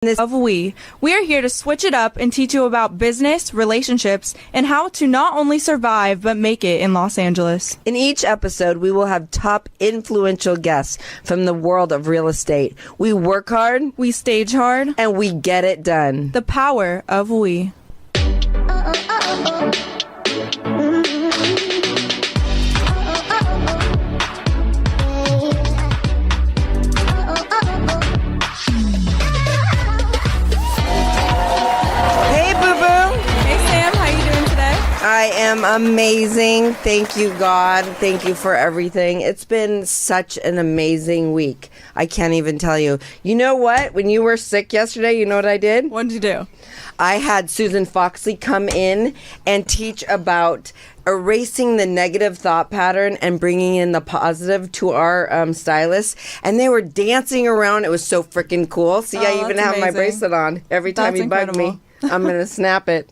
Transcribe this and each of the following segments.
This of we are here to switch it up and teach you about business, relationships, and how to not only survive but make it in Los Angeles. In each episode, we will have top influential guests from the world of real estate. We work hard, we stage hard, and we get it done. The power of we. I am amazing. Thank you, God. Thank you for everything. It's been such an amazing week. I can't even tell you. You know what? When you were sick yesterday, you know what I did? What did you do? I had Susan Foxley come in and teach about erasing the negative thought pattern and bringing in the positive to our stylists. And they were dancing around. It was so freaking cool. See, I even have my bracelet on every time he bugged me. I'm going to snap it.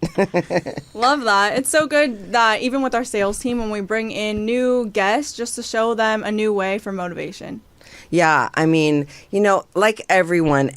Love that. It's so good that even with our sales team, when we bring in new guests, just to show them a new way for motivation. Yeah, I mean, you know, like everyone,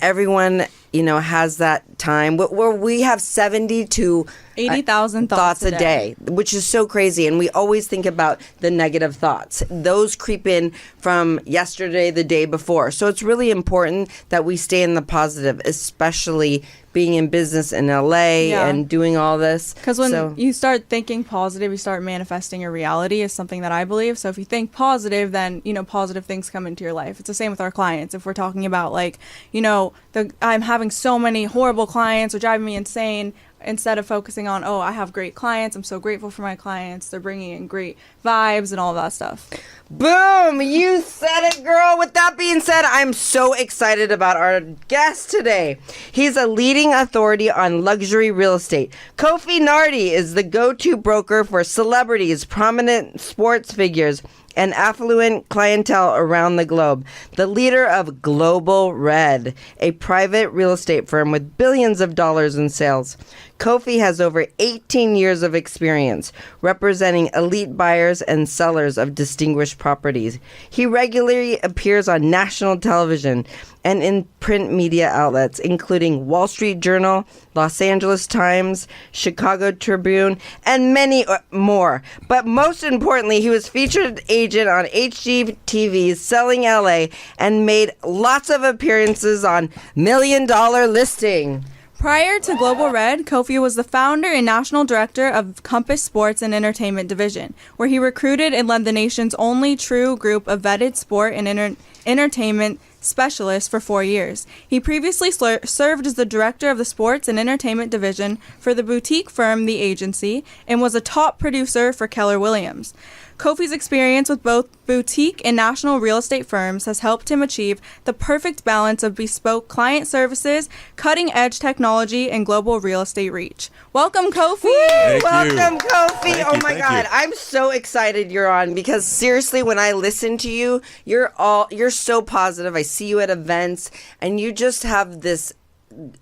you know, has that time where we have 70 to 80,000 thoughts a day, which is so crazy. And we always think about the negative thoughts. Those creep in from yesterday, the day before. So it's really important that we stay in the positive, especially being in business in LA and doing all this. Because when you start thinking positive, you start manifesting your reality is something that I believe. So if you think positive, then, you know, positive things come into your life. It's the same with our clients. If we're talking about like, you know, I'm having so many horrible clients or driving me insane, instead of focusing on, oh, I have great clients, I'm so grateful for my clients, they're bringing in great vibes and all that stuff. Boom! You said it, girl. With that being said, I'm so excited about our guest today. He's a leading authority on luxury real estate. Kofi Nartey is the go-to broker for celebrities, prominent sports figures, and affluent clientele around the globe. The leader of Global Red, a private real estate firm with billions of dollars in sales. Kofi has over 18 years of experience representing elite buyers and sellers of distinguished properties. He regularly appears on national television and in print media outlets, including Wall Street Journal, Los Angeles Times, Chicago Tribune, and many more. But most importantly, he was featured agent on HGTV's Selling LA and made lots of appearances on Million Dollar Listing. Prior to Global Red, Kofi was the founder and national director of Compass Sports and Entertainment Division, where he recruited and led the nation's only true group of vetted sport and entertainment specialists for 4 years. He previously served as the director of the Sports and Entertainment Division for the boutique firm The Agency and was a top producer for Keller Williams. Kofi's experience with both boutique and national real estate firms has helped him achieve the perfect balance of bespoke client services, cutting-edge technology, and global real estate reach. Welcome, Kofi! Welcome, Kofi! Oh my God, I'm so excited you're on because seriously, when I listen to you, you're so positive. I see you at events, and you just have this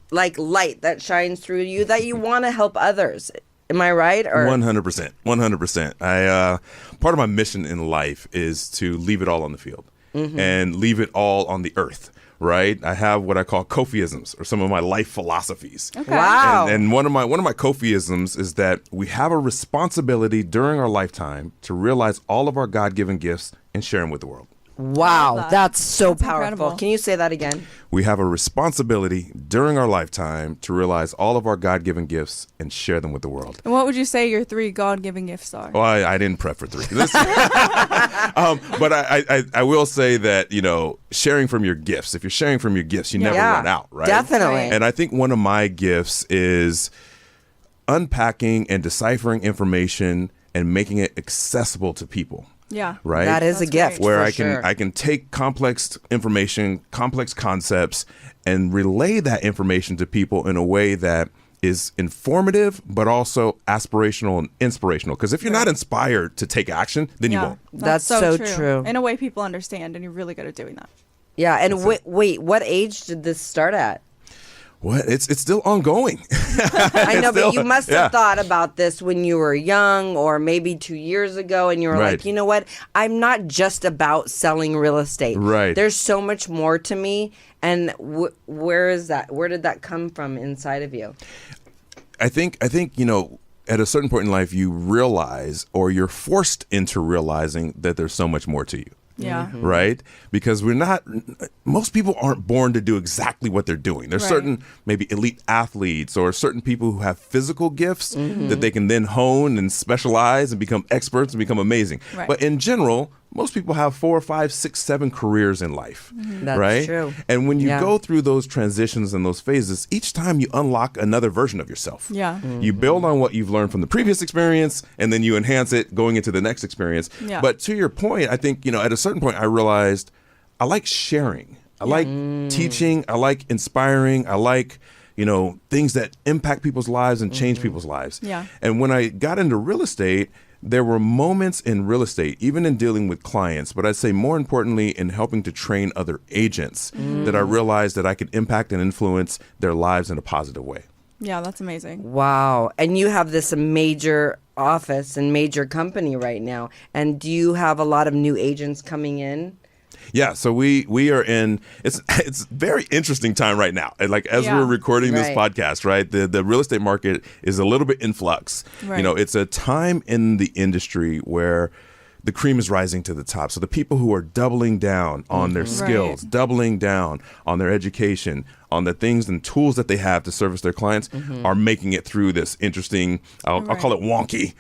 like light that shines through you that you want to help others. Am I right? Or 100%. 100%. Part of my mission in life is to leave it all on the field and leave it all on the earth. Right? I have what I call Kofiisms, or some of my life philosophies. Okay. Wow. And one of my Kofiisms is that we have a responsibility during our lifetime to realize all of our God-given gifts and share them with the world. Wow, that's so powerful. Incredible. Can you say that again? We have a responsibility during our lifetime to realize all of our God-given gifts and share them with the world. And what would you say your 3 God-given gifts are? Well, I didn't prep for 3. But I will say that, you know, sharing from your gifts, if you're sharing from your gifts, you never run out, right? Definitely. And I think one of my gifts is unpacking and deciphering information and making it accessible to people. Yeah. Right? That is a gift. Great. Where for I can take complex information, complex concepts, and relay that information to people in a way that is informative, but also aspirational and inspirational. Because if you're not inspired to take action, then you won't. That's so true. In a way people understand, and you're really good at doing that. Yeah, and wait, what age did this start at? What? It's still ongoing. I know, but you must have yeah. thought about this when you were young or maybe 2 years ago, and you were Right. like, you know what? I'm not just about selling real estate. Right. There's so much more to me. And where is that? Where did that come from inside of you? I think at a certain point in life, you realize, or you're forced into realizing, that there's so much more to you. Yeah. Right? Because most people aren't born to do exactly what they're doing. There's Right. certain maybe elite athletes or certain people who have physical gifts that they can then hone and specialize and become experts and become amazing. Right. But in general, most people have 4, 5, 6, 7 careers in life. That's right? true. And when you Yeah. go through those transitions and those phases, each time you unlock another version of yourself. Yeah. You build on what you've learned from the previous experience, and then you enhance it going into the next experience. Yeah. But to your point, I think, at a certain point, I realized I like sharing. I like teaching. I like inspiring. I like, things that impact people's lives and change people's lives. Yeah. And when I got into real estate, there were moments in real estate, even in dealing with clients, but I'd say more importantly in helping to train other agents, that I realized that I could impact and influence their lives in a positive way. Yeah, that's amazing. Wow. And you have this major office and major company right now. And do you have a lot of new agents coming in? Yeah, so we are in it's very interesting time right now. And as Yeah. we're recording this Right. podcast, right? The real estate market is a little bit in flux. Right. It's a time in the industry where the cream is rising to the top. So the people who are doubling down on their skills, Right. doubling down on their education, on the things and tools that they have to service their clients, are making it through this interesting, I'll call it wonky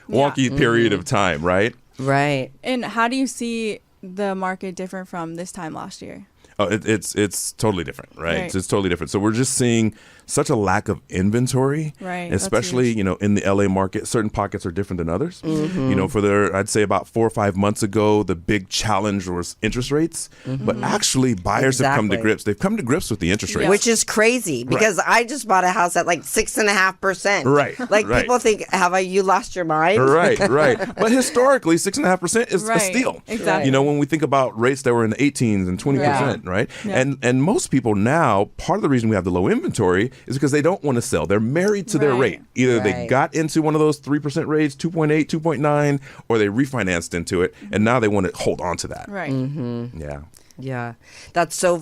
period of time, right? Right. And how do you see the market different from this time last year? Oh, it's totally different, right? Right. It's totally different. So we're just seeing such a lack of inventory, Right, that's especially huge. in the LA market. Certain pockets are different than others. I'd say about 4 or 5 months ago, the big challenge was interest rates. But actually, buyers have come to Exactly. grips. They've come to grips with the interest rates. Yeah. Which is crazy because I just bought a house at like 6.5%. Right, Like right. people think, you lost your mind? Right. But historically, 6.5% is a Right, steal. exactly. When we think about rates that were in the 18s and 20%, right? Yeah. And most people now, part of the reason we have the low inventory is because they don't want to sell. They're married to their Right. rate. Either they Right. got into one of those 3% rates, 2.8, 2.9, or they refinanced into it, and now they want to hold on to that. Right. Yeah. Yeah, that's so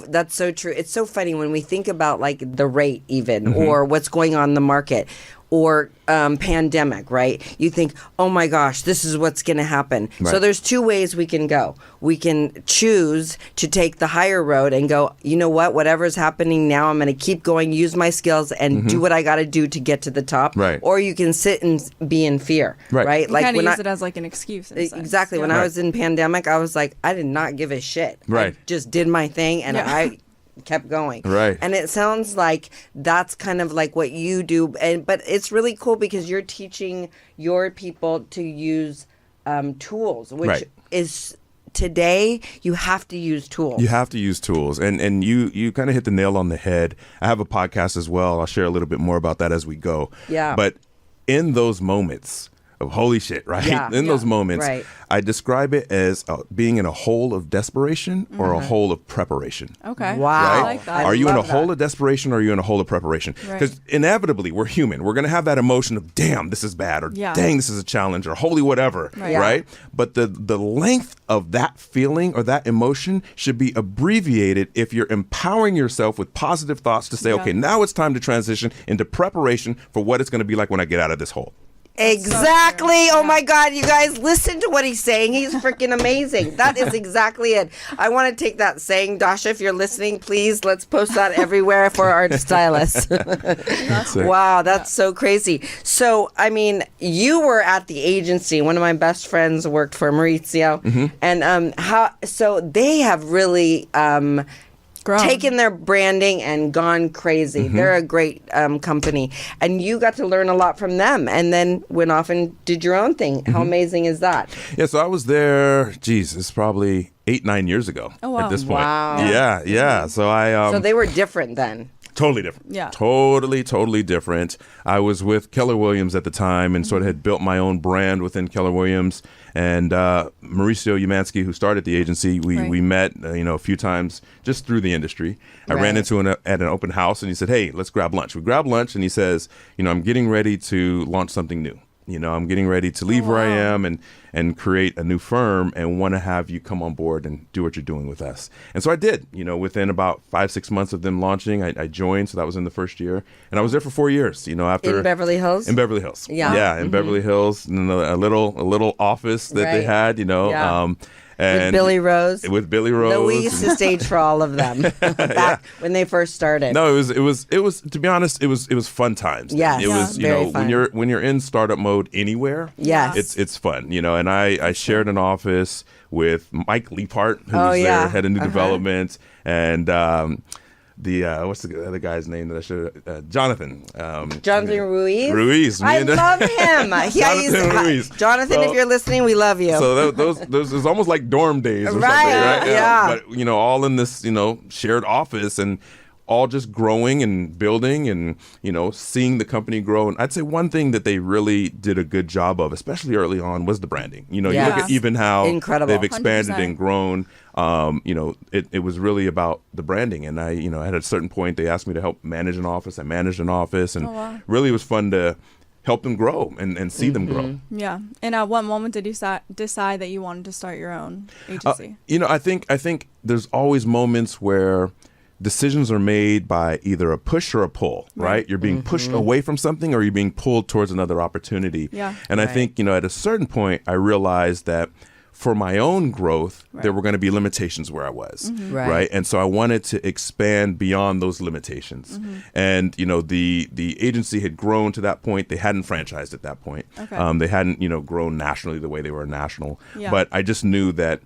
true. It's so funny when we think about like the rate even or what's going on in the market or pandemic, right? You think, oh my gosh, this is what's going to happen. So Right. there's two ways we can go. We can choose to take the higher road and go, you know what, whatever's happening now, I'm going to keep going, use my skills and do what I got to do to get to the top. Right. Or you can sit and be in fear, Right. right? You kind of use it as like an excuse. In a sense. Exactly. When Yeah. I was in pandemic, I was like, I did not give a shit. Right. I just did my thing and Yeah. I kept going. Right. And it sounds like that's kind of like what you do. But it's really cool because you're teaching your people to use tools, which Right. is today you have to use tools. You have to use tools, and you kind of hit the nail on the head. I have a podcast as well. I'll share a little bit more about that as we go. Yeah. But in those moments of holy shit, right? Yeah. In those moments, Right. I describe it as being in a hole of desperation or a hole of preparation. Okay. Wow. Right? I like that. Are you in a love hole that. of desperation or are you in a hole of preparation? Right. Because inevitably, we're human. We're going to have that emotion of, damn, this is bad, or Yeah. dang, this is a challenge, or holy whatever, Right. Yeah. right? But the length of that feeling or that emotion should be abbreviated if you're empowering yourself with positive thoughts to say, Yeah. okay, now it's time to transition into preparation for what it's going to be like when I get out of this hole. Exactly. Oh my God, you guys, listen to what he's saying. He's freaking amazing. That is exactly it. I want to take that saying, Dasha, if you're listening, please let's post that everywhere for our stylists. Wow, that's so crazy. So, I mean, you were at the agency. One of my best friends worked for Maurizio, and so they have really Grown. taken their branding and gone crazy. They're a great company. And you got to learn a lot from them and then went off and did your own thing. How amazing is that? Yeah, so I was there, geez, it's probably 8-9 years ago Oh, wow. at this point. Wow. Yeah. So I So they were different then. Totally different. Yeah. Totally different. I was with Keller Williams at the time and sort of had built my own brand within Keller Williams. And Mauricio Umansky, who started the agency, we met, a few times just through the industry. I ran into him at an open house and he said, hey, let's grab lunch. We grabbed lunch and he says, I'm getting ready to launch something new. I'm getting ready to leave where I am and create a new firm and want to have you come on board and do what you're doing with us. And so I did, within about 5-6 months of them launching, I joined. So that was in the first year. And I was there for 4 years, after. In Beverly Hills? In Beverly Hills. Yeah. Yeah, in Beverly Hills. And a little office that they had, Yeah. And with Billy Rose. With Billy Rose. No, we used to stage for all of them back when they first started. No, it was to be honest, it was fun times. Yes. It was, very fun. when you're in startup mode anywhere, yes, it's fun, and I shared an office with Mike Leapart, who was there, head of new development, and what's the other guy's name that I should Jonathan Ruiz. Ruiz. I love him. Jonathan Ruiz. Jonathan, if you're listening, we love you. So those is almost like dorm days or something, right? Yeah. But all in this shared office and all just growing and building and seeing the company grow. And I'd say one thing that they really did a good job of, especially early on, was the branding. You look at even how incredible. They've expanded 100%. and grown. It was really about the branding. And I at a certain point they asked me to help manage an office. I managed an office, and really it was fun to help them grow and see them grow. Yeah. And at what moment did you decide that you wanted to start your own agency? I think there's always moments where decisions are made by either a push or a pull, right? You're being pushed away from something or you're being pulled towards another opportunity. Yeah. And I think, at a certain point, I realized that for my own growth, there were going to be limitations where I was, right? And so I wanted to expand beyond those limitations. And, the agency had grown to that point. They hadn't franchised at that point. Okay. They hadn't, grown nationally the way they were national. Yeah. But I just knew that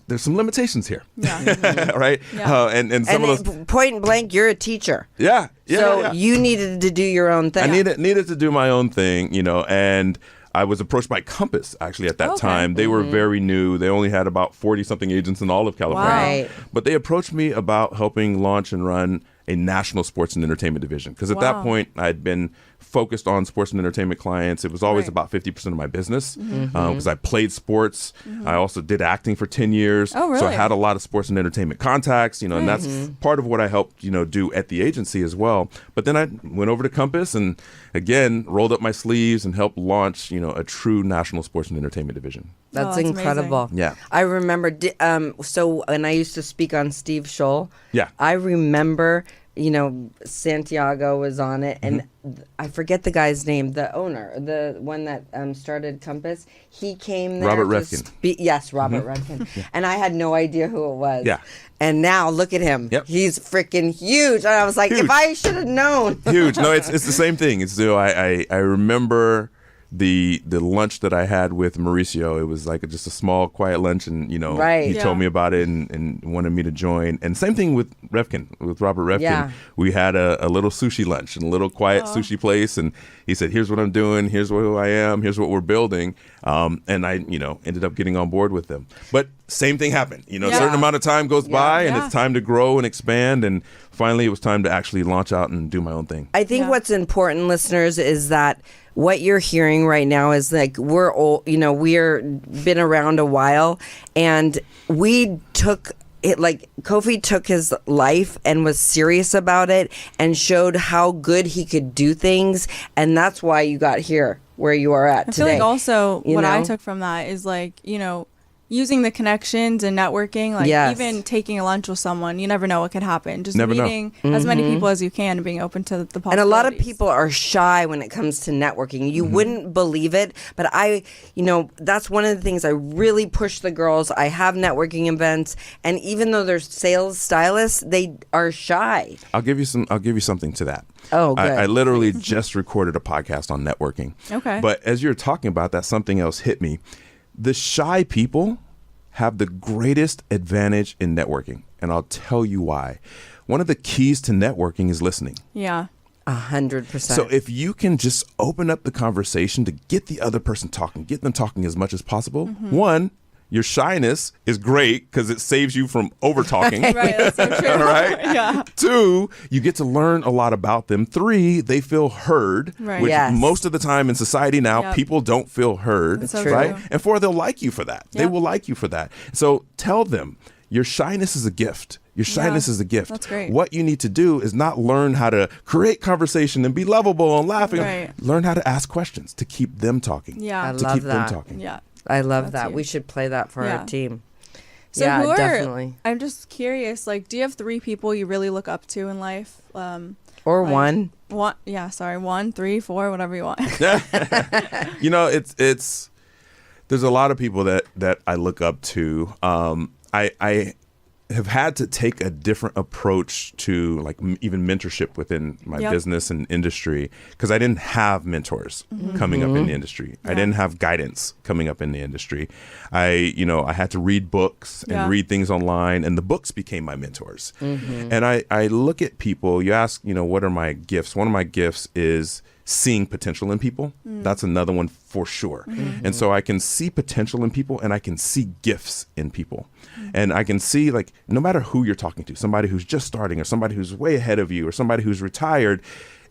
there's some limitations here, Yeah. right? Yeah. And some of those point blank, you're a teacher. So you needed to do your own thing. I needed to do my own thing, and I was approached by Compass actually at that time. They were very new. They only had about 40-something agents in all of California. Wow. Right. But they approached me about helping launch and run a national sports and entertainment division. Because at that point, I'd been focused on sports and entertainment clients. It was always about 50% of my business because I played sports. I also did acting for 10 years. Oh, really? So I had a lot of sports and entertainment contacts, and that's part of what I helped, do at the agency as well. But then I went over to Compass and again, rolled up my sleeves and helped launch, a true national sports and entertainment division. That's that's incredible. amazing. Yeah. I remember, so when I used to speak on Steve Scholl, Yeah. I remember, Santiago was on it, and I forget the guy's name, the owner, the one that started Compass. He came there. Robert to Reffkin. Yes, Robert Reffkin. And I had no idea who it was. Yeah. And now look at him. Yep. He's freaking huge. And I was like, Huge. if I should have known. Huge. No, it's the same thing. It's I remember the lunch that I had with Mauricio. It was like just a small, quiet lunch, and he told me about it and wanted me to join. And same thing with Reffkin, with Robert Reffkin. Yeah. We had a little sushi lunch and a little quiet sushi place, and he said, "Here's what I'm doing. Here's who I am. Here's what we're building." And I, ended up getting on board with them. But same thing happened. A certain amount of time goes by, and it's time to grow and expand. And finally, it was time to actually launch out and do my own thing. I think what's important, listeners, is that what you're hearing right now is like we're old, we're been around a while, and we took it, like Kofi took his life and was serious about it and showed how good he could do things, and that's why you got here where you are at I feel today. like also what I know? took from that is like, using the connections and networking, like Yes. even taking a lunch with someone, you never know what could happen. Just Never know. meeting as many people as you can and being open to the possibilities. And a lot of people are shy when it comes to networking. You wouldn't believe it, but that's one of the things I really push the girls. I have networking events, and even though they're sales stylists, they are shy. I'll give you something to that. Oh, good. I literally just recorded a podcast on networking. Okay. But as you're talking about that, something else hit me. The shy people have the greatest advantage in networking, and I'll tell you why. One of the keys to networking is listening. Yeah. 100%. So if you can just open up the conversation to get the other person talking, get them talking as much as possible, one, Your shyness is great because it saves you from over talking. Right, that's so true. All right. Yeah. 2, you get to learn a lot about them. 3, they feel heard, Right. which Yes. most of the time in society now, Yep. people don't feel heard, That's so right? true. And 4, they'll like you for that. They Yep. will like you for that. So tell them your shyness is a gift. Your shyness is a gift. That's great. What you need to do is not learn how to create conversation and be lovable and laughing. Right. Learn how to ask questions to keep them talking. Yeah. I To love keep that. them talking. Yeah. I love That's that. you. We should play that for Yeah. our team. So yeah, who are, definitely. I'm just curious, like, do you have 3 people you really look up to in life? Or like- one. 1, 3, 4, whatever you want. You know, it's there's a lot of people that I look up to. I have had to take a different approach to like even mentorship within my Yep. business and industry because I didn't have mentors coming up in the industry. I Yeah. didn't have guidance coming up in the industry. I had to read books and Yeah. read things online, and the books became my mentors. And I look at people. You ask, what are my gifts? One of my gifts is seeing potential in people. That's another one for sure. And so I can see potential in people and I can see gifts in people. And I can see, like, no matter who you're talking to, somebody who's just starting or somebody who's way ahead of you or somebody who's retired,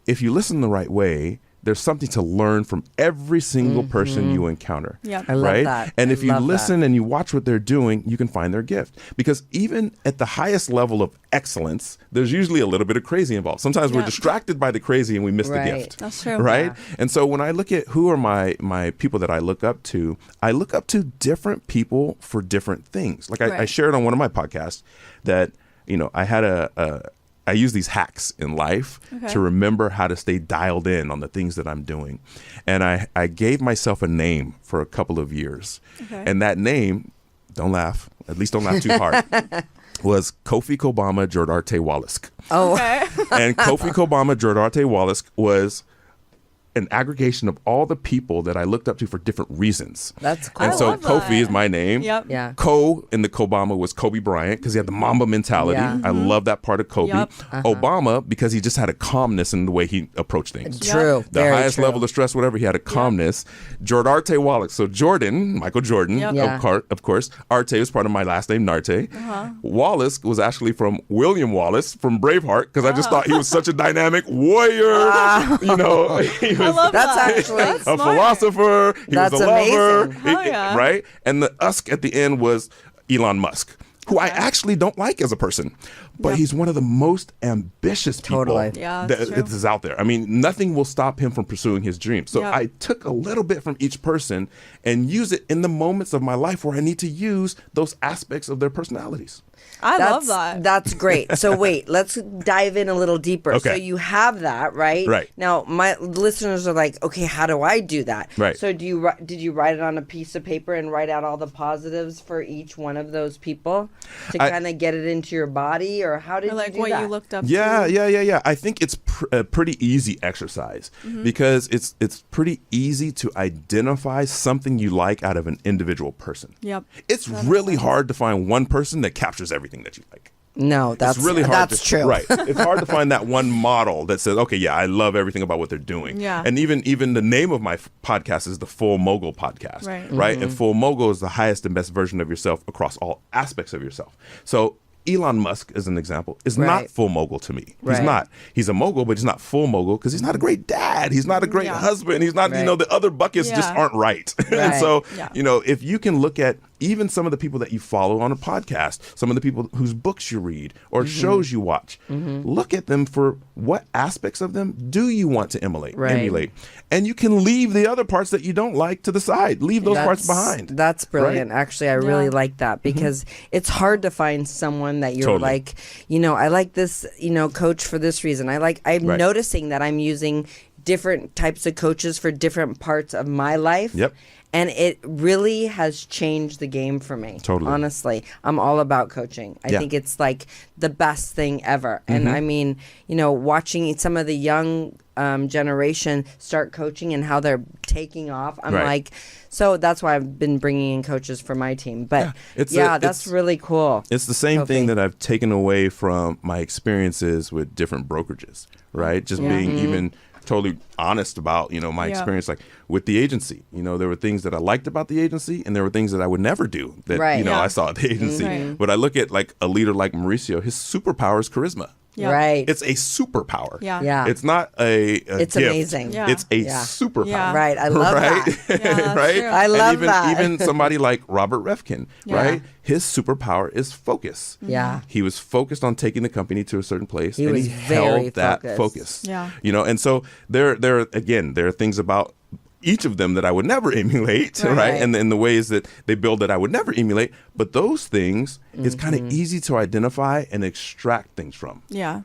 if you listen the right way, there's something to learn from every single person you encounter. Yep. I love right? that. And I if you love that. listen and you watch what they're doing, you can find their gift. Because even at the highest level of excellence, there's usually a little bit of crazy involved. Sometimes we're Yeah. distracted by the crazy and we miss Right. the gift. That's true. Right? Yeah. And so when I look at who are my people that I look up to different people for different things. Like I Right. shared on one of my podcasts that, I had I use these hacks in life Okay. to remember how to stay dialed in on the things that I'm doing. And I gave myself a name for a couple of years. Okay. And that name, don't laugh, at least don't laugh too hard, was Kofi Kobama Jordarte Wallace. Oh, Okay. And Kofi Kobama Jordarte Wallace was an aggregation of all the people that I looked up to for different reasons. that's cool. And so love Kofi that. is my name. Yep. Yeah. Ko in the Kobama was Kobe Bryant because he had the Mamba mentality. Yeah. I love that part of Kobe. Yep. Obama because he just had a calmness in the way he approached things. True. The Very highest true. level of stress, whatever, he had a calmness. Jordarte Wallace. So Jordan, Michael Jordan, Yep. Yeah. of course. Arte was part of my last name, Nartey. Wallace was actually from William Wallace from Braveheart because I just thought he was such a dynamic warrior. He I was love That's that. actually- That's a smart. philosopher. He That's was a lover. amazing. Hell yeah. Right? And the Usk at the end was Elon Musk, who I actually don't like as a person. But he's one of the most ambitious people Totally. Yeah, that's that true. is out there. I mean, nothing will stop him from pursuing his dreams. So Yep. I took a little bit from each person and use it in the moments of my life where I need to use those aspects of their personalities. I love that. That's great. So wait, let's dive in a little deeper. So Okay. you have that, right? Right. Now, my listeners are like, okay, how do I do that? Right. So did you write it on a piece of paper and write out all the positives for each one of those people to kind of get it into your body, or how did Or like you do what that? you looked up Yeah, to. yeah. I think it's a pretty easy exercise because it's pretty easy to identify something you like out of an individual person. Yep. It's really hard to find one person that captures everything that you like. No, that's It's really hard. That's to, true. Right. It's hard to find that one model that says, okay, yeah, I love everything about what they're doing. Yeah. And even the name of my podcast is the Full Mogul Podcast. Right. Right. And Full Mogul is the highest and best version of yourself across all aspects of yourself. So Elon Musk, as an example, is Right. not full mogul to me. Right. He's not. He's a mogul, but he's not full mogul because he's not a great dad. He's not a great Yeah. husband. He's not, Right. the other buckets just Yeah. aren't right. And Right. so, Yeah. if you can look at even some of the people that you follow on a podcast, some of the people whose books you read or shows you watch, look at them for what aspects of them do you want to Right. emulate. And you can leave the other parts that you don't like to the side. Leave those parts behind. That's brilliant. Right? Actually, I really Yeah. like that because it's hard to find someone that you're Totally. like, I like this, coach for this reason. I'm Right. noticing that I'm using different types of coaches for different parts of my life. Yep. And it really has changed the game for me. Totally. Honestly, I'm all about coaching. I Yeah. think it's like the best thing ever. And I mean, watching some of the young generation start coaching and how they're taking off, I'm Right. like, so that's why I've been bringing in coaches for my team. But It's that's really cool. It's the same Kofi. thing that I've taken away from my experiences with different brokerages, right? Just being even totally honest about, my experience, like with the agency. There were things that I liked about the agency, and there were things that I would never do that, I saw at the agency. Right. But I look at like a leader like Mauricio, his superpower is charisma. Yeah. Right. It's a superpower. Yeah. Yeah. It's not a It's gift. amazing. Yeah. It's a Yeah. superpower. Yeah. Right. I love right? that. Yeah, that's right? true. I And love even, that. Even somebody like Robert Refkin, Yeah. right? His superpower is focus. Yeah. He was focused on taking the company to a certain place, He and was he very held that focused. focus. Yeah. And so there are things about each of them that I would never emulate, Right. right? And in the ways that they build that I would never emulate. But those things is kind of easy to identify and extract things from. Yeah.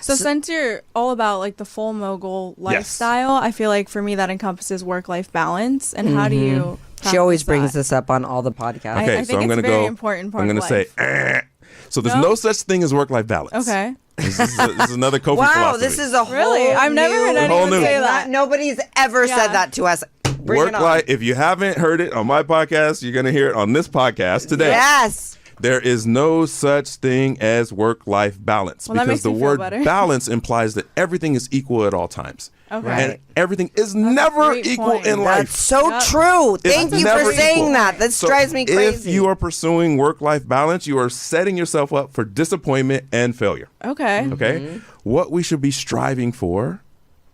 So since you're all about like the full mogul lifestyle, I feel like for me that encompasses work-life balance. And how do you She always practice brings that? this up on all the podcasts. I Okay, think so I'm it's going a to very go. important part I'm going of to say, life. So there's No? no such thing as work-life balance. Okay. This is another Kofi Wow, philosophy. this is a whole Really? I've never heard new- Whole anyone new. say that. Nobody's ever Yeah. said that to us. Bring Work it on. life. If you haven't heard it on my podcast, you're going to hear it on this podcast today. Yes. There is no such thing as work-life balance Well, that because makes the me feel word better. balance implies that everything is equal at all times. Okay. Right. And everything is never great equal point. in That's life. so Yep. true. It's Thank you never for saying equal. that. That So drives me crazy. If you are pursuing work-life balance, you are setting yourself up for disappointment and failure. Okay. Okay? What we should be striving for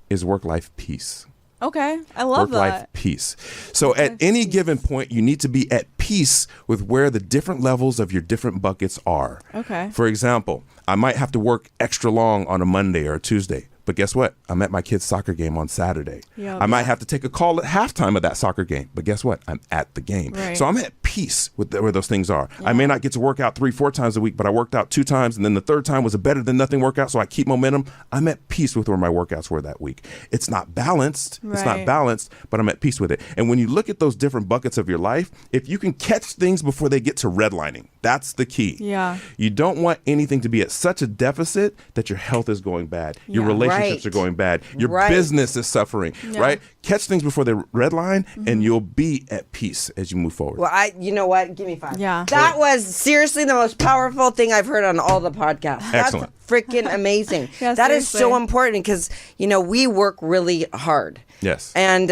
is work-life peace. Okay. I love Work-life that. peace. So at any given point, you need to be at peace with where the different levels of your different buckets are. Okay. For example, I might have to work extra long on a Monday or a Tuesday. But guess what? I'm at my kid's soccer game on Saturday. Yep. I might have to take a call at halftime of that soccer game. But guess what? I'm at the game. Right. So I'm at peace with where those things are. I may not get to work out 3-4 times a week, but I worked out 2 times. And then the third time was a better than nothing workout. So I keep momentum. I'm at peace with where my workouts were that week. It's not balanced. It's not Right. balanced, but I'm at peace with it. And when you look at those different buckets of your life, if you can catch things before they get to redlining, that's the key. Yeah. You don't want anything to be at such a deficit that your health is going bad. Your Yeah. relationships Right. are going bad. Your Right. business is suffering, Yeah. right? Catch things before they redline and you'll be at peace as you move forward. Well, you know what? Give me 5. Yeah. That was seriously the most powerful thing I've heard on all the podcasts. Excellent. That's freaking amazing. Yeah, that is so seriously. important because, we work really hard. Yes. And,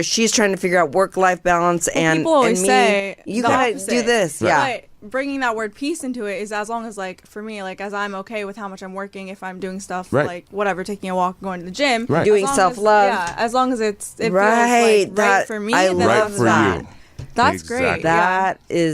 she's trying to figure out work-life balance and People always and me, say you the gotta opposite. do this. Yeah. But bringing that word peace into it is as long as, like, for me, like, as I'm okay with how much I'm working, if I'm doing stuff Right. like whatever, taking a walk, going to the gym, Right. as Doing long as- self-love. Yeah, as long as it feels Right. like That- right for me, I then love Right that's for that. you. That's great. Exactly. Yeah.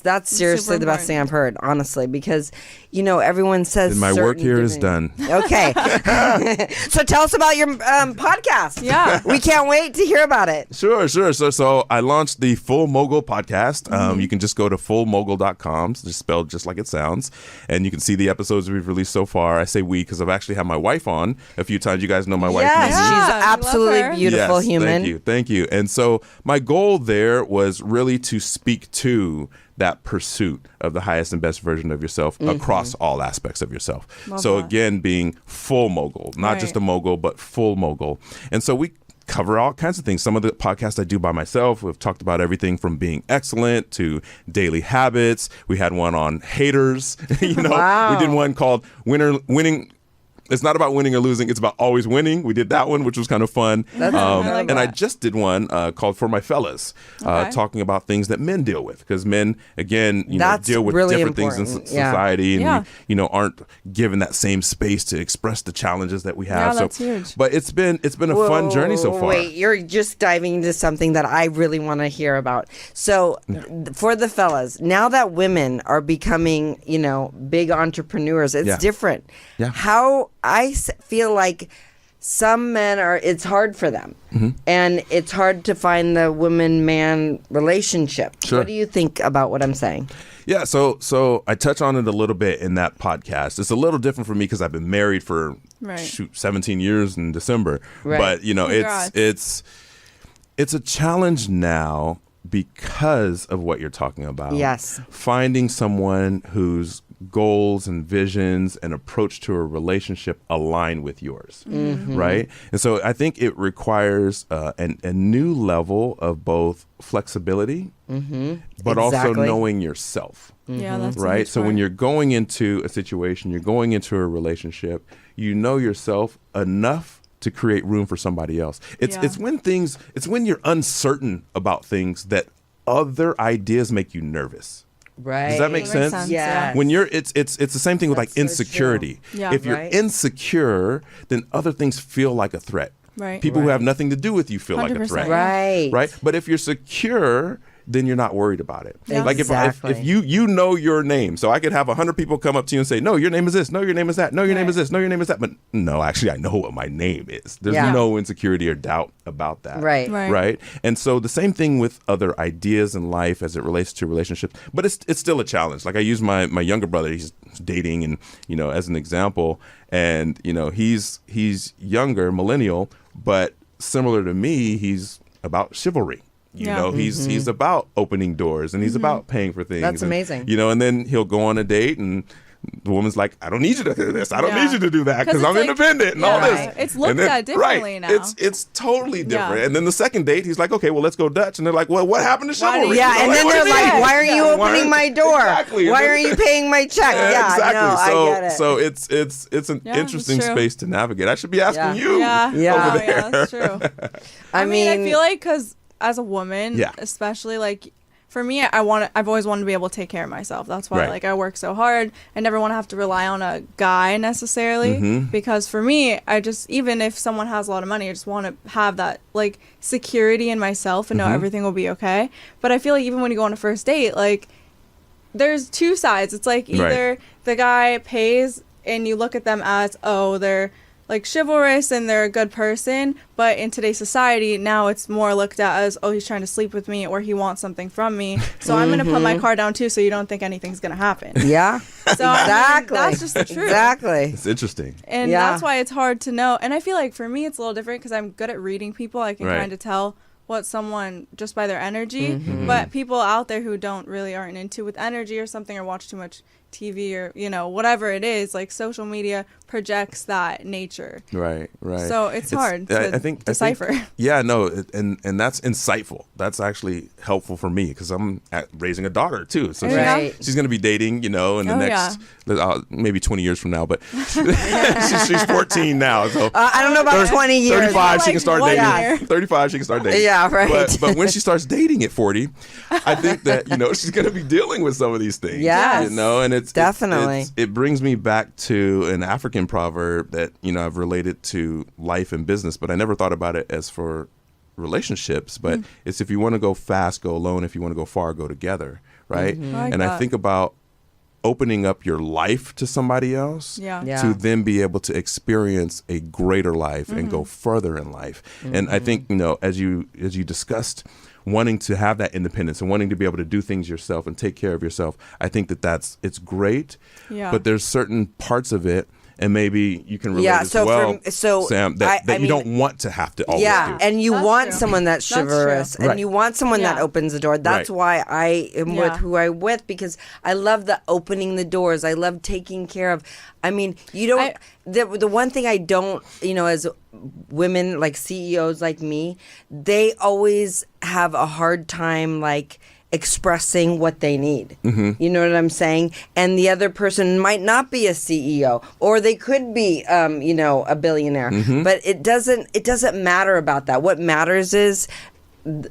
That's seriously super the best thing I've heard, honestly, because everyone says And my work certain here is different- done. Okay, so tell us about your podcast. Yeah. we can't wait to hear about it. Sure. So I launched the Full Mogul podcast. You can just go to fullmogul.com, just spelled just like it sounds, and you can see the episodes we've released so far. I say we because I've actually had my wife on a few times. You guys know my wife. Yes, Mimi. Yeah, she's we love absolutely her. beautiful Yes, human. Thank you. And so my goal there was really to speak to that pursuit of the highest and best version of yourself across all aspects of yourself. Love So that. again, being full mogul, not Right. just a mogul, but full mogul. And so we cover all kinds of things. Some of the podcasts I do by myself, we've talked about everything from being excellent to daily habits. We had one on haters. Wow. We did one called winning. It's not about winning or losing. It's about always winning. We did that one, which was kind of fun. I like and I that. just did one called For My Fellas, Okay. talking about things that men deal with. Because men, again, That's deal with really different things in important. Yeah. society and, Yeah. aren't given that same space to express the challenges that we have. Yeah, that's huge. But it's been a fun journey so far. Wait, you're just diving into something that I really want to hear about. So, for the fellas, now that women are becoming, big entrepreneurs, it's Yeah. different. Yeah. How feel like some men it's hard for them. Mm-hmm. And it's hard to find the woman-man relationship. Sure. What do you think about what I'm saying? Yeah, so I touch on it a little bit in that podcast. It's a little different for me because I've been married for Right. 17 years in December. Right. But Congrats. it's a challenge now because of what you're talking about. Yes. Finding someone whose goals and visions and approach to a relationship align with yours, right? And so I think it requires a new level of both flexibility, but also Exactly. knowing yourself, Yeah, that's a right? huge So when part. you're going into a situation, you're going into a relationship, you know yourself enough to create room for somebody else. It's when you're uncertain about things that other ideas make you nervous. Right. Does that make Makes sense? sense, Yeah. When you're it's the same thing with That's like so insecurity. true. Yeah. If you're Right. insecure, then other things feel like a threat. Right. People who Right. have nothing to do with you feel like a 100%. threat. Right. Right? But if you're secure, then you're not worried about it. Yeah. Like Exactly. if you know your name, so I could have 100 people come up to you and say, no, your name is this, no, your name is that, no, your name is this, no, your name is that. But no, actually, I know what my name is. There's Yeah. no insecurity or doubt about that. Right. Right. Right. And so the same thing with other ideas in life as it relates to relationships, but it's still a challenge. Like I use my younger brother, he's dating and, as an example, and, he's younger, millennial, but similar to me, he's about chivalry. He's about opening doors and he's about paying for things. That's and, amazing. And then he'll go on a date and the woman's like, I don't need you to do this. I don't Yeah. need you to do that 'Cause because it's I'm like- independent and yeah, all this. right. It's looked And then- at differently right. now. It's totally different. Yeah. And then the second date, he's like, okay, well, let's go Dutch. And they're like, well, what happened to Why do chivalry? you- Yeah, and then what they're do you like, mean? why aren't you opening my door? Exactly. Why aren't you paying my check? Yeah, exactly. no, so, I get it. So it's an Yeah, interesting it's true. space to navigate. I should be asking Yeah. you. Yeah. Yeah. Oh, yeah, that's true. I I mean, I mean- feel like because as a woman, Yeah. especially like for me, I've always wanted to be able to take care of myself. That's why Right. like I work so hard. I never want to have to rely on a guy necessarily Mm-hmm. because for me, I just even if someone has a lot of money, I just want to have that like security in myself and know Mm-hmm. everything will be okay. But I feel like even when you go on a first date, like there's two sides. It's like either the guy pays and you look at them as, oh, they're like chivalrous and they're a good person, but in today's society now it's more looked at as, oh, he's trying to sleep with me or he wants something from me, so I'm gonna put my card down too so you don't think anything's gonna happen. Yeah. So I mean, Exactly. that's just the truth. Exactly. It's interesting. And Yeah. that's why it's hard to know. And I feel like for me it's a little different because I'm good at reading people. I can Right. kind of tell what someone just by their energy. Mm-hmm. But people out there who aren't into with energy or something or watch too much TV or whatever it is, like social media projects that nature. Right. So it's hard to I think decipher. Yeah, no, and that's insightful. That's actually helpful for me because I'm raising a daughter too. So Right. she's going to be dating, in the next maybe 20 years from now, but she's 14. Now, so I don't know about 20 years. 35 she can start Like dating. 1 year. 35 she can start dating. Yeah, right. But when she starts dating at 40, I think that she's going to be dealing with some of these things. Yes. And it's Definitely. it brings me back to an African proverb that I've related to life and business, but I never thought about it as for relationships. But it's if you want to go fast, go alone. If you want to go far, go together. Right. I like And I that. think about opening up your life to somebody else Yeah. Yeah. to then be able to experience a greater life and go further in life. And I think, as you discussed, wanting to have that independence and wanting to be able to do things yourself and take care of yourself, I think it's great. Yeah. But there's certain parts of it, and maybe you can relate Yeah, as so well, so Sam, that I you mean- don't want to have to always Yeah, do. and you That's want true. someone that's That's chivalrous, true. and Right. you want someone that Yeah. opens the door. That's Right. why I am with Yeah. who I'm with, because I love the opening the doors. I love taking care of. I mean, you don't. The one thing I don't, as women like CEOs like me, they always have a hard time like expressing what they need. You know what I'm saying? And the other person might not be a CEO, or they could be, a billionaire. But it doesn't matter about that. What matters is,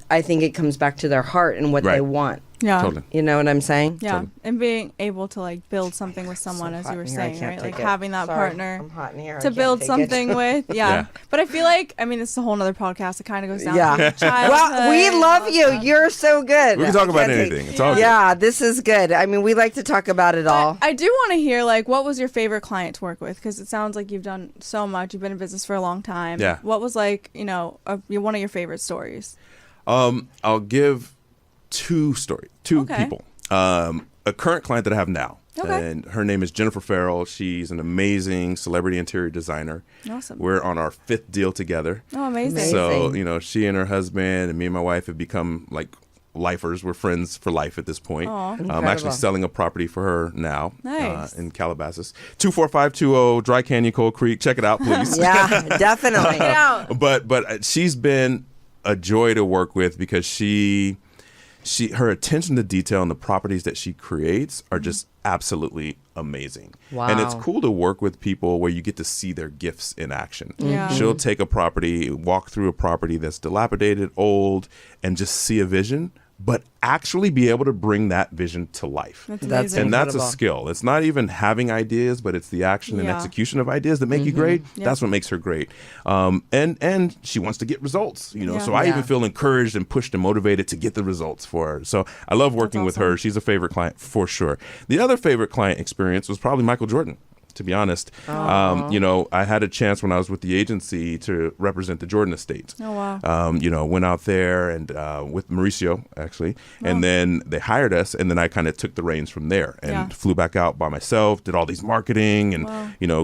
I think it comes back to their heart and what they Right. want. Yeah. Totally. You know what I'm saying? Yeah, and being able to like build something with someone, as you were saying, right? Like having that partner I'm hot in here. I to can't build take something it. with. Yeah. Yeah. But I feel like, I mean, this is a whole nother podcast. It kind of goes down Yeah. to childhood. Well, we and love all you. that. You're so good. We can talk I about can't take- anything. It's all good. Yeah, this is good. I mean, we like to talk about it all. I do want to hear, like, what was your favorite client to work with? Because it sounds like you've done so much. You've been in business for a long time. Yeah. What was, like, one of your favorite stories? I'll give two Okay. people. A current client that I have now. Okay. And her name is Jennifer Farrell. She's an amazing celebrity interior designer. Awesome. We're on our 5th deal together. Oh, amazing. Amazing. So, she and her husband and me and my wife have become like lifers. We're friends for life at this point. Aw. I'm Incredible. actually selling a property for her now. Nice. In Calabasas. 24520 Dry Canyon, Cold Creek. Check it out, please. Yeah, definitely. Get out. But she's been a joy to work with because she her attention to detail and the properties that she creates are just absolutely amazing. Wow. And it's cool to work with people where you get to see their gifts in action. Yeah. She'll take a property, walk through a property that's dilapidated, old, and just see a vision, but actually be able to bring that vision to life. That's That's amazing. And that's a incredible. skill. It's not even having ideas, but it's the action and Yeah. execution of ideas that make you great. Yeah. That's what makes her great. And she wants to get results, Yeah. So I Yeah. even feel encouraged and pushed and motivated to get the results for her. So I love working with her. awesome. She's a favorite client for sure. The other favorite client experience was probably Michael Jordan. To be honest, I had a chance when I was with the agency to represent the Jordan estate. Oh, wow. Went out there and with Mauricio actually, and then they hired us, and then I kind of took the reins from there and Yeah. flew back out by myself, did all these marketing, and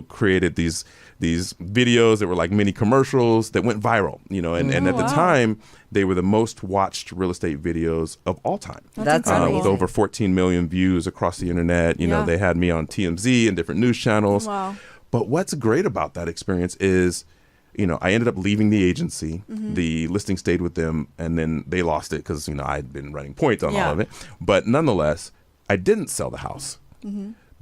created these videos that were like mini commercials that went viral. And at the wow. time they were the most watched real estate videos of all time. That's incredible. With over 14 million views across the internet. Yeah. They had me on TMZ and different news channels. Wow. But what's great about that experience is, I ended up leaving the agency. The listing stayed with them, and then they lost it because, I'd been running point on Yeah. all of it. But nonetheless, I didn't sell the house.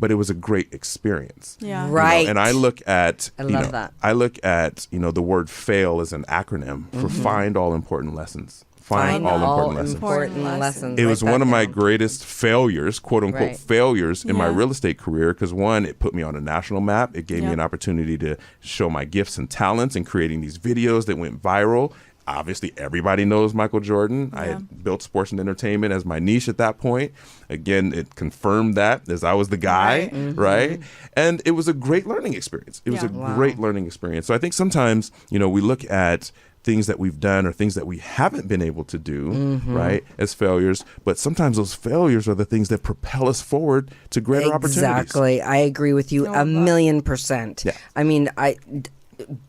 But it was a great experience. Yeah. Right. And I look at, I love that. I look at, the word fail as an acronym for find all important lessons. Find all important lessons. important lessons. It was Write one that of my down. greatest failures, quote unquote Right. failures in my Yeah. real estate career. Because one, it put me on a national map. It gave me Yeah. an opportunity to show my gifts and talents in creating these videos that went viral. Obviously, everybody knows Michael Jordan. I had built sports and entertainment as my niche at that point. Again, it confirmed that as I was the guy, right? And it was a great learning experience. It was Yeah. a great learning experience. So I think sometimes, we look at things that we've done or things that we haven't been able to do, right, as failures. But sometimes those failures are the things that propel us forward to greater opportunities. Exactly. I agree with you a million %. Yeah. I mean,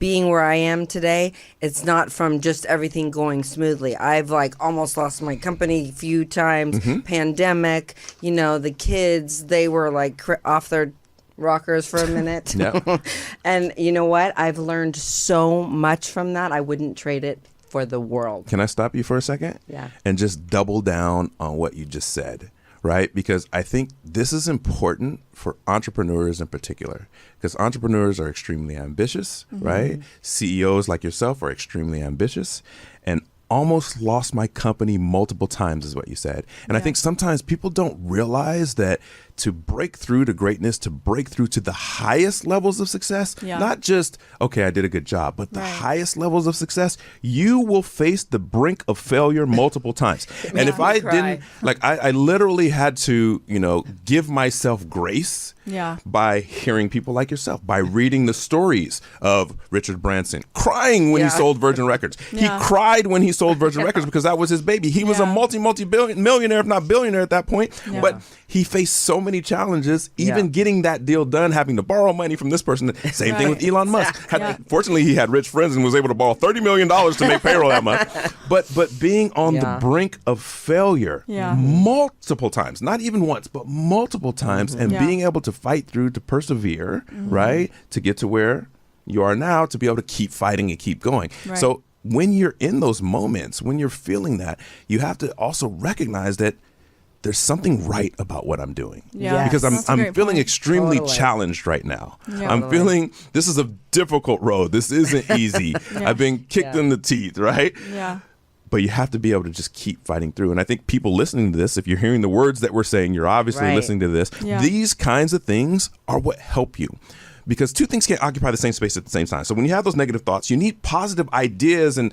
being where I am today, it's not from just everything going smoothly. I've almost lost my company a few times, pandemic, the kids, they were off their rockers for a minute. Yeah. And you know what? I've learned so much from that. I wouldn't trade it for the world. Can I stop you for a second? Yeah. And just double down on what you just said, right? Because I think this is important for entrepreneurs in particular, because entrepreneurs are extremely ambitious, right? CEOs like yourself are extremely ambitious, and almost lost my company multiple times is what you said. And I think sometimes people don't realize that to break through to greatness, to break through to the highest levels of success, not just, okay, I did a good job, but the highest levels of success, you will face the brink of failure multiple times. And if I didn't, I literally had to, give myself grace by hearing people like yourself, by reading the stories of Richard Branson, crying when he sold Virgin Records. He cried when he sold Virgin Records because that was his baby. He was a multi-millionaire, if not billionaire at that point. But he faced so many challenges, even getting that deal done, having to borrow money from this person. Same thing with Elon Musk. Fortunately, he had rich friends and was able to borrow $30 million to make payroll that month. But being on the brink of failure multiple times, not even once, but multiple times, and being able to fight through, to persevere, right, to get to where you are now, to be able to keep fighting and keep going. So when you're in those moments, when you're feeling that, you have to also recognize that there's something right about what I'm doing. Because That's a I'm great feeling point. extremely challenged right now. I'm feeling this is a difficult road. This isn't easy. I've been kicked in the teeth, right? But you have to be able to just keep fighting through. And I think people listening to this, if you're hearing the words that we're saying, you're obviously listening to this. These kinds of things are what help you. Because two things can't occupy the same space at the same time. So when you have those negative thoughts, you need positive ideas and,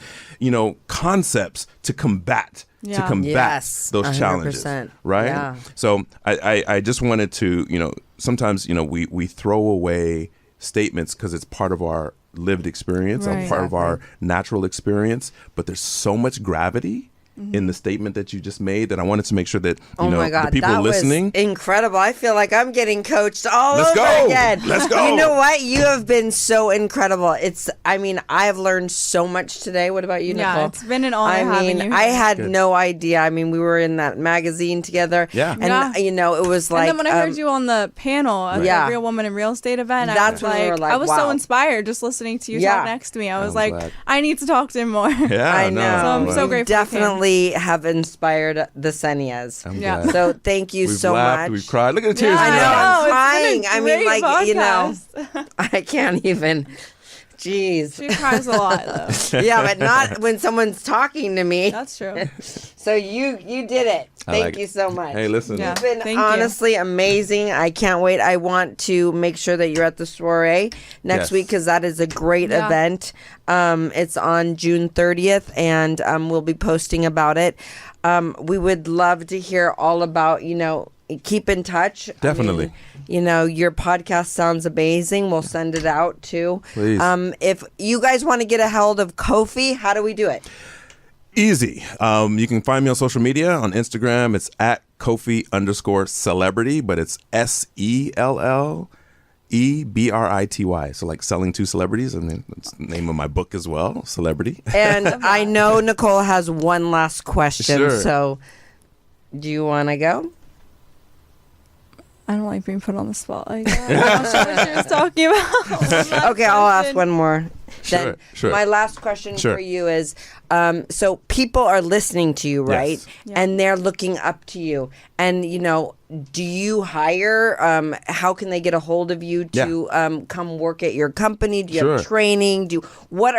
concepts to combat those challenges, 100%. right? Yeah. So I just wanted to, sometimes, we throw away statements because it's part of our lived experience, part of our natural experience, but there's so much gravity in the statement that you just made that I wanted to make sure that the people that listening. was incredible. I feel like I'm getting coached all Let's over go. again. Let's go. You know what? You have been so incredible. I have learned so much today. What about you, Nicole? It's been an honor having you I here. had no idea. We were in that magazine together. And it was like. And then when I heard you on the panel at the Real Woman in Real Estate event, That's when we were like, I was so wow. inspired just listening to you talk next to me. I was I'm glad. I need to talk to him more. Yeah, I know. So I'm so You grateful. definitely really have inspired the Senias. I'm Yeah. glad. So thank you We've so laughed, much. We've cried. Look at the tears. I in know, your eyes. I'm crying. It's been a I mean, great like, you know, podcast. I can't even. Jeez. She cries a lot though. Yeah, but not when someone's talking to me. That's true. So you did it. I Thank like you it. so much. Hey, listen. Yeah. It's been Thank you. honestly amazing. I can't wait. I want to make sure that you're at the soiree next Yes. week because that is a great Yeah. event. It's on June 30th, and we'll be posting about it. We would love to hear all about, keep in touch. Definitely. Your podcast sounds amazing. We'll send it out too. Please. If you guys want to get a hold of Kofi, how do we do it? Easy. You can find me on social media. On Instagram, it's at Kofi_celebrity, but it's SELLEBRITY. So like selling to celebrities. I mean, that's the name of my book as well, Celebrity. And I know Nicole has one last question. Sure. So do you want to go? I don't like being put on the spot like that. I'm not sure what she was talking about. Okay, I'll ask one more. Sure, sure. My last question Sure. for you is, so people are listening to you, right? Yes. Yeah. And they're looking up to you. And, do you hire? How can they get a hold of you to come work at your company? Do you Sure. have training? What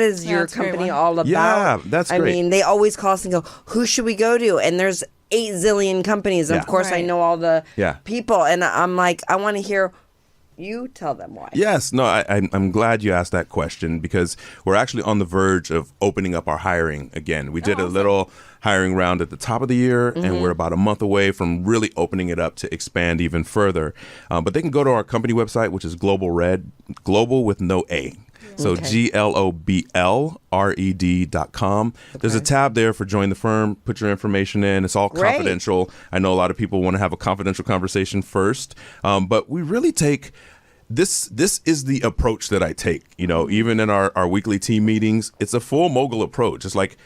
is your that's a great company one. all about? Yeah, that's I great. mean, they always call us and go, who should we go to? And there's 8 zillion companies. And Yeah. of course, I Right. know all the Yeah. people. And I'm like, I want to hear you tell them why. Yes, no, I'm glad you asked that question because we're actually on the verge of opening up our hiring again. We did a little hiring round at the top of the year, and we're about a month away from really opening it up to expand even further. But they can go to our company website, which is Global Red, global with no A. So Okay. GLOBLRED.com. There's a tab there for join the firm. Put your information in. It's all Great. confidential. I know a lot of people want to have a confidential conversation first, but we really take this is the approach that I take. Even in our weekly team meetings, it's a full mogul approach. It's like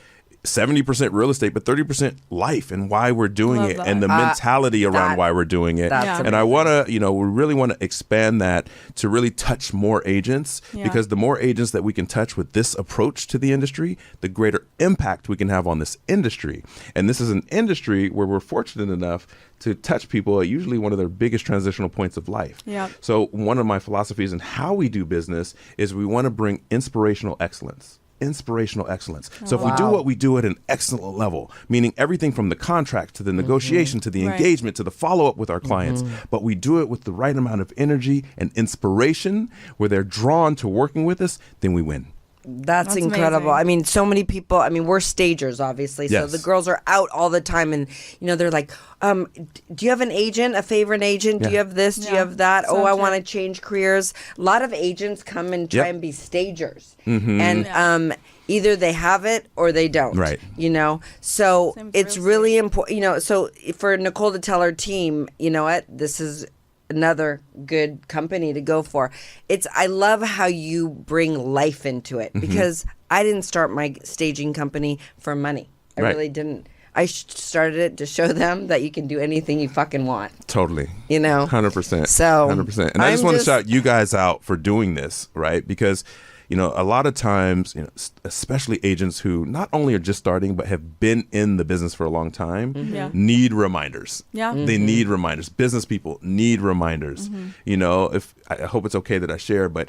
70% real estate, but 30% life and why we're doing Love it that. and the mentality around that- why we're doing it. that's Yeah. And I want to, we really want to expand that to really touch more agents Yeah. because the more agents that we can touch with this approach to the industry, the greater impact we can have on this industry. And this is an industry where we're fortunate enough to touch people at usually one of their biggest transitional points of life. Yeah. So one of my philosophies in how we do business is we want to bring inspirational excellence. So if we do Wow. what we do at an excellent level, meaning everything from the contract to the negotiation to the Right. engagement to the follow-up with our clients, but we do it with the right amount of energy and inspiration where they're drawn to working with us, then we win. That's That's incredible. amazing. I mean, so many people. I mean, we're stagers, obviously. So Yes. the girls are out all the time, and they're like, "Do you have an agent? A favorite agent? Do you Yeah. have this? Do you Yeah. have that? So Oh, I true. want to change careers." A lot of agents come and try Yep. and be stagers, and either they have it or they don't. Right. So Same with it's real really important. So for Nicole to tell her team, you know what, this is another good company to go for. I love how you bring life into it because I didn't start my staging company for money. I Right. really didn't. I started it to show them that you can do anything you fucking want. Totally. 100%. 100%. So, 100%. And I just I'm want to just- shout you guys out for doing this, right? Because, a lot of times, especially agents who not only are just starting, but have been in the business for a long time, Yeah. need reminders. Yeah. They need reminders. Business people need reminders. I hope it's okay that I share, but,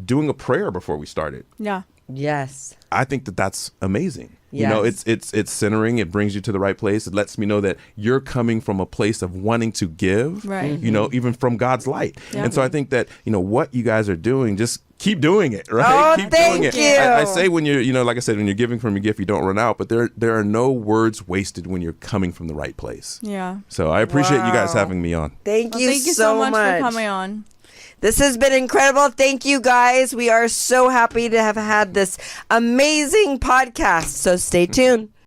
doing a prayer before we started. Yeah. Yes. I think that's amazing. Yes. It's centering. It brings you to the right place. It lets me know that you're coming from a place of wanting to give, Right. even from God's light. Yeah. And so I think that, what you guys are doing, just keep doing it, right? Oh, keep thank doing it. you. I say when you're, like I said, when you're giving from your gift, you don't run out, but there are no words wasted when you're coming from the right place. Yeah. So I appreciate you guys Wow. having me on. Thank Well, you thank you so so much for coming on. This has been incredible. Thank you guys. We are so happy to have had this amazing podcast. So stay tuned.